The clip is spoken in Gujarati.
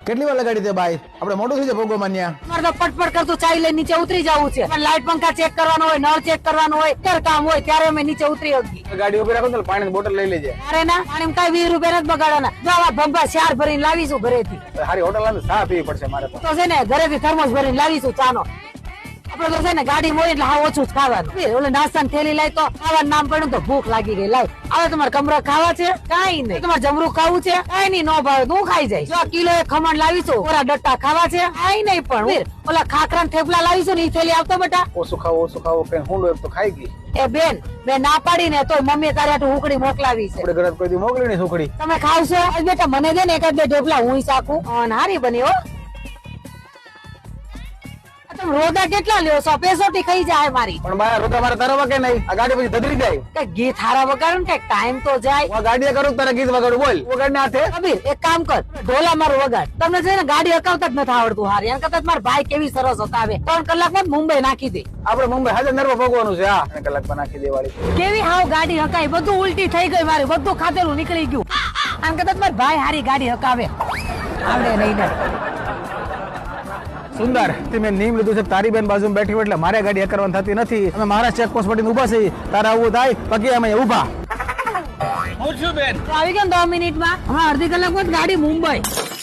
કેટલી વાર લગાડી દે ભાઈ? આપણે મોટું થઈ જાય ભોગો માન્યા. મારે તો પટપટ કરતું ચાઈ લઈને નીચે ઉતરી જવું છે. પણ લાઈટ પંખા ચેક કરવાનો હોય, નળ ચેક કરવાનો હોય, ત્યારે કામ હોય ત્યારે અમે નીચે ઉતરી શકીએ. ગાડી ઉભી રાખો તો પાણીની બોટલ લઈ લેજે. અરે ના, પાણી કઈ 20 રૂપિયા નથી બગાડવાના. જો આવા ભંભા ચાર ભરીને લાવીશું ઘરેથી. સારી હોટલ આવે ચા પીવી પડશે મારે તો. તો છે ને ઘરેથી થર્મોસ ભરીને લાવીશું ચાનો. આપડે તો છે ને ગાડી હોય એટલે હા ઓછું જ ખાવાનું. ઓલે નાસ્તાની થેલી લાવી તો ખાવાનું નામ પડ્યું તો ભૂખ લાગી ગઈ. લાવ હવે તમારે કમરા ખાવા છે કઈ નહીં, તમારે જમરૂ ખાવું છે કઈ નહીં, નો ભાવે તું ખાઈ જાય. જો કિલો એક ખમણ લાવીશું, ઓરા ડટ્ટા ખાવા છે કઈ નહીં, પણ ઓલા ખાખરા થેપલા લાવીશું ને ઈ થેલી આવતો બેટા. ઓછું ખાવો કઈ હુંડો તો ખાઈ ગઈ. એ બેન મેં ના પાડી ને તોય મમ્મી તારે હાટુ હુકડી મોકલાવી છે. આપણે ઘરે કોઈ દી મોકલી નહીં સુખડી. તમે ખાવશો બેટા? મને દે ને એક બે ઢોકલા હું શાકું. હારી બની હો. તમે રોદા કેટલા લ્યો છો? પેસોટી ખાઈ જાય મારી. પણ મારા રોતા મારે તારા વાગે નહીં, આ ગાડી પછી ધધરી જાય. કઈક ગીત હારા વગાડો ને, કઈક ટાઈમ તો જાય. હું ગાડી કરું તારા ગીત વગાડું, બોલ વગાડ ને હાથે. કબીર એક કામ કર, ઢોલા મારું વગાડ. તમને છે ને ગાડી હકાવતા જ નથી આવડતું. હારી એમ કરતા મારા ભાઈ કેવી સરસ હકાવે. 3 કલાકમાં મુંબઈ નાખી દે. આપણે મુંબઈ હાજર નરવા ભોગવાનું છે. હા 3 કલાકમાં નાખી દેવાળી. કેવી હાવ ગાડી હકાઈ, બધું ઉલટી થઈ ગઈ મારી, બધું ખાતેલું નીકળી ગયું. આમ કરતા મારા ભાઈ હારી ગાડી હકાવે. આવડે નહીં ને. સુંદર મેં નીમ લીધું છે, તારી બેન બાજુ બેઠી હોય એટલે મારે ગાડી કરવાની થતી નથી. અમે મારા ચેકપોસ્ટ પર ઉભા છીએ, તારા આવું થાય બાકી અમે ઉભા. આવી ગયો 10 મિનિટમાં. હા અડધી કલાકમાં ગાડી મુંબઈ.